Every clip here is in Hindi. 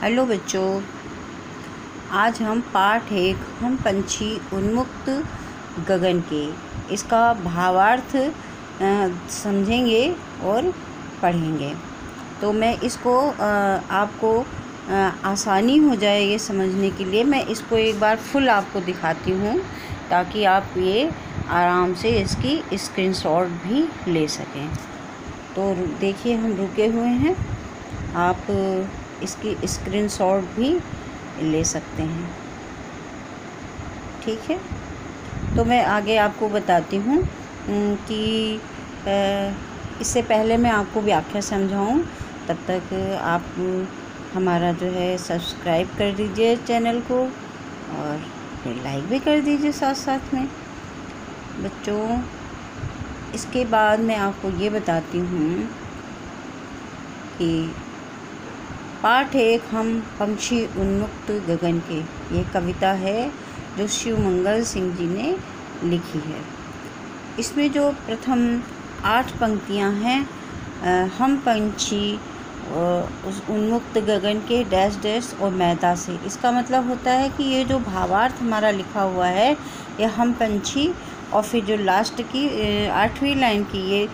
हेलो बच्चों, आज हम पाठ 1 हम पंछी उन्मुक्त गगन के इसका भावार्थ समझेंगे और पढ़ेंगे। तो मैं इसको आपको आसानी हो जाए ये समझने के लिए मैं इसको एक बार फुल आपको दिखाती हूँ, ताकि आप ये आराम से इसकी स्क्रीनशॉट भी ले सकें। तो देखिए, हम रुके हुए हैं, आप इसकी स्क्रीनशॉट भी ले सकते हैं। ठीक है, तो मैं आगे आपको बताती हूँ कि इससे पहले मैं आपको व्याख्या समझाऊँ, तब तक आप हमारा जो है सब्सक्राइब कर दीजिए चैनल को और फिर लाइक भी कर दीजिए साथ साथ में। बच्चों, इसके बाद मैं आपको ये बताती हूँ कि पाठ 1 हम पंछी उन्मुक्त गगन के, ये कविता है जो शिवमंगल सिंह जी ने लिखी है। इसमें जो प्रथम 8 पंक्तियाँ हैं, हम पंछी उस उन्मुक्त गगन के डैश डैश और मैदा से, इसका मतलब होता है कि ये जो भावार्थ हमारा लिखा हुआ है यह हम पंछी, और फिर जो लास्ट की 8वीं लाइन की ये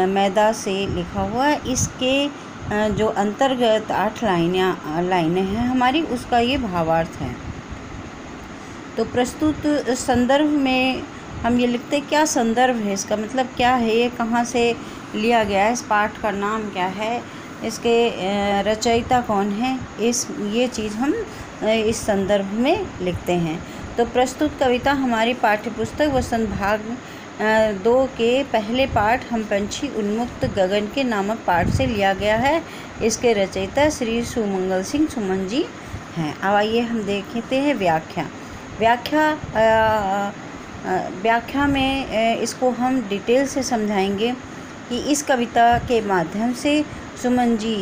मैदा से लिखा हुआ है, इसके जो अंतर्गत 8 लाइनें हैं हमारी, उसका ये भावार्थ है। तो प्रस्तुत संदर्भ में हम ये लिखते हैं, क्या संदर्भ है, इसका मतलब क्या है, ये कहाँ से लिया गया है, इस पाठ का नाम क्या है, इसके रचयिता कौन है, ये चीज़ हम इस संदर्भ में लिखते हैं। तो प्रस्तुत कविता हमारी पाठ्यपुस्तक वसंत भाग 2 के पहले पाठ हम पंछी उन्मुक्त गगन के नामक पाठ से लिया गया है। इसके रचयिता श्री शिवमंगल सिंह सुमन जी हैं। अब आइए हम देखते हैं व्याख्या में इसको हम डिटेल से समझाएंगे कि इस कविता के माध्यम से सुमन जी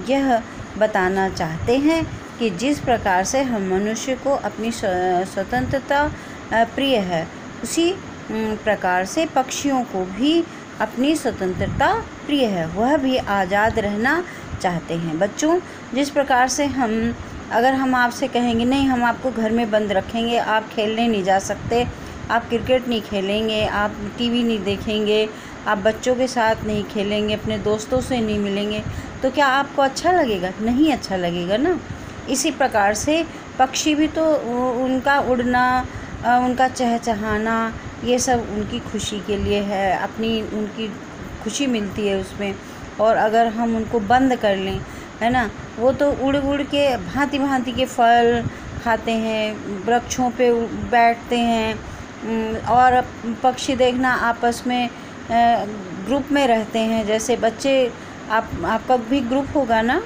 यह बताना चाहते हैं कि जिस प्रकार से हम मनुष्य को अपनी स्वतंत्रता प्रिय है, उसी प्रकार से पक्षियों को भी अपनी स्वतंत्रता प्रिय है, वह भी आज़ाद रहना चाहते हैं। बच्चों, जिस प्रकार से अगर हम आपसे कहेंगे नहीं, हम आपको घर में बंद रखेंगे, आप खेलने नहीं जा सकते, आप क्रिकेट नहीं खेलेंगे, आप टीवी नहीं देखेंगे, आप बच्चों के साथ नहीं खेलेंगे, अपने दोस्तों से नहीं मिलेंगे, तो क्या आपको अच्छा लगेगा? नहीं अच्छा लगेगा ना। इसी प्रकार से पक्षी भी तो उनका उड़ना, उनका चहचहाना, ये सब उनकी खुशी के लिए है, उनकी खुशी मिलती है उसमें। और अगर हम उनको बंद कर लें, है ना, वो तो उड़ उड़ के भांति भांति के फल खाते हैं, वृक्षों पे बैठते हैं, और पक्षी देखना आपस में ग्रुप में रहते हैं। जैसे बच्चे, आपका भी ग्रुप होगा ना,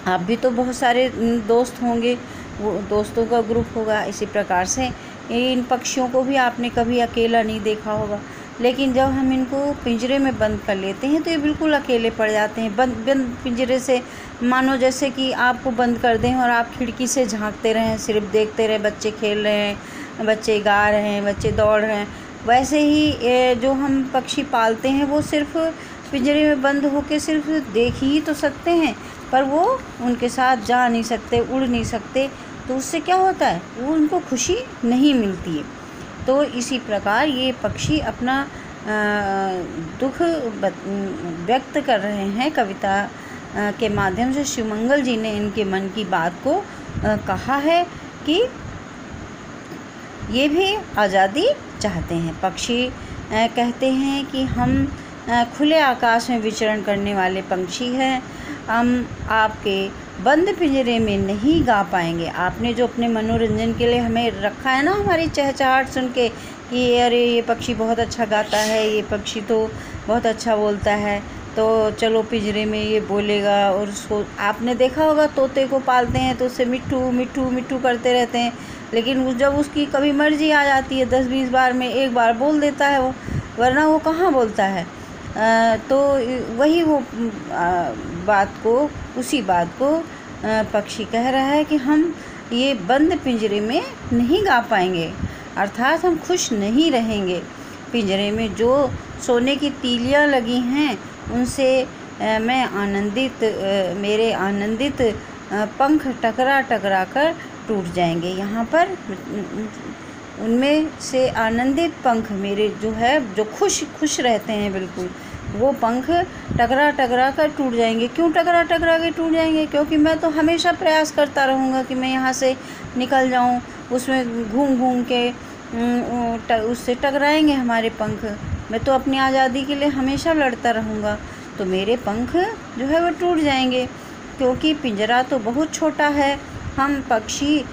आप भी तो बहुत सारे दोस्त होंगे, वो दोस्तों का ग्रुप होगा। इसी प्रकार से इन पक्षियों को भी आपने कभी अकेला नहीं देखा होगा, लेकिन जब हम इनको पिंजरे में बंद कर लेते हैं तो ये बिल्कुल अकेले पड़ जाते हैं। बंद पिंजरे से मानो जैसे कि आपको बंद कर दें और आप खिड़की से झांकते रहें, सिर्फ देखते रहें, बच्चे खेल रहे हैं, बच्चे गा रहे हैं, बच्चे दौड़ रहे हैं। वैसे ही जो हम पक्षी पालते हैं वो सिर्फ पिंजरे में बंद होकर सिर्फ देख ही तो सकते हैं, पर वो उनके साथ जा नहीं सकते, उड़ नहीं सकते। तो उससे क्या होता है, वो उनको खुशी नहीं मिलती है। तो इसी प्रकार ये पक्षी अपना दुख व्यक्त कर रहे हैं कविता के माध्यम से। शिवमंगल जी ने इनके मन की बात को कहा है कि ये भी आज़ादी चाहते हैं। पक्षी कहते हैं कि हम खुले आकाश में विचरण करने वाले पंछी हैं, हम आपके बंद पिंजरे में नहीं गा पाएंगे। आपने जो अपने मनोरंजन के लिए हमें रखा है ना, हमारी चहचहाट सुन के कि अरे ये पक्षी बहुत अच्छा गाता है, ये पक्षी तो बहुत अच्छा बोलता है, तो चलो पिंजरे में ये बोलेगा। और उसको आपने देखा होगा, तोते को पालते हैं तो उससे मिट्ठू मिट्ठू मिट्ठू करते रहते हैं, लेकिन जब उसकी कभी मर्जी आ जाती है 10-20 बार में एक बार बोल देता है वो, वरना वो कहाँ बोलता है। तो वही वो उसी बात को पक्षी कह रहा है कि हम ये बंद पिंजरे में नहीं गा पाएंगे, अर्थात हम खुश नहीं रहेंगे। पिंजरे में जो सोने की तीलियां लगी हैं उनसे मैं मेरे आनंदित पंख टकरा टकरा कर टूट जाएंगे। यहाँ पर उनमें से आनंदित पंख मेरे जो खुश रहते हैं बिल्कुल, वो पंख टकरा टकरा कर टूट जाएंगे। क्यों टकरा टकरा के टूट जाएंगे? क्योंकि मैं तो हमेशा प्रयास करता रहूँगा कि मैं यहाँ से निकल जाऊँ, उसमें घूम घूम के उससे टकराएंगे हमारे पंख। मैं तो अपनी आज़ादी के लिए हमेशा लड़ता रहूँगा, तो मेरे पंख जो है वो टूट जाएंगे। क्योंकि पिंजरा तो बहुत छोटा है, हम पक्षी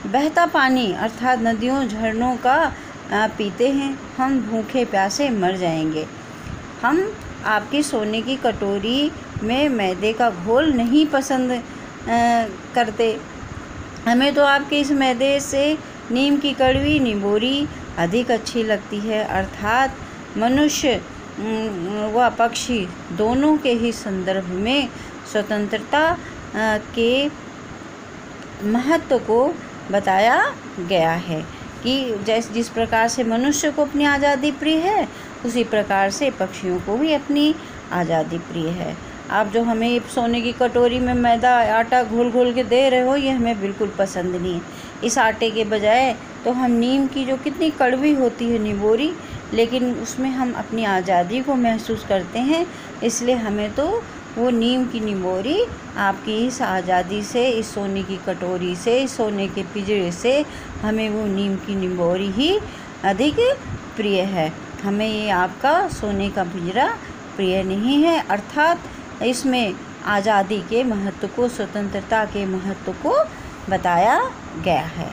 बहता पानी अर्थात नदियों झरनों का पीते हैं, हम भूखे प्यासे मर जाएंगे। हम आपकी सोने की कटोरी में मैदे का घोल नहीं पसंद करते, हमें तो आपके इस मैदे से नीम की कड़वी निबोरी अधिक अच्छी लगती है। अर्थात मनुष्य व पक्षी दोनों के ही संदर्भ में स्वतंत्रता के महत्व को बताया गया है कि जिस प्रकार से मनुष्य को अपनी आज़ादी प्रिय है, उसी प्रकार से पक्षियों को भी अपनी आज़ादी प्रिय है। आप जो हमें सोने की कटोरी में मैदा आटा घोल घोल के दे रहे हो, ये हमें बिल्कुल पसंद नहीं है। इस आटे के बजाय तो हम नीम की, जो कितनी कड़वी होती है निबोरी, लेकिन उसमें हम अपनी आज़ादी को महसूस करते हैं, इसलिए हमें तो वो नीम की निबोरी आपकी इस आज़ादी से, इस सोने की कटोरी से, इस सोने के पिंजरे से हमें वो नीम की निबोरी ही अधिक प्रिय है। हमें ये आपका सोने का पिंजरा प्रिय नहीं है। अर्थात इसमें आज़ादी के महत्व को, स्वतंत्रता के महत्व को बताया गया है।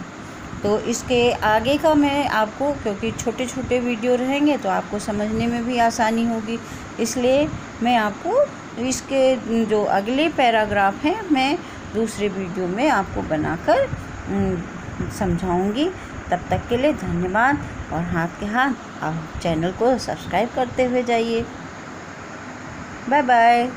तो इसके आगे का मैं आपको, क्योंकि छोटे छोटे वीडियो रहेंगे तो आपको समझने में भी आसानी होगी, इसलिए मैं आपको इसके जो अगले पैराग्राफ हैं मैं दूसरे वीडियो में आपको बनाकर समझाऊंगी। तब तक के लिए धन्यवाद, और हाथ के हाथ आप चैनल को सब्सक्राइब करते हुए जाइए। Bye bye.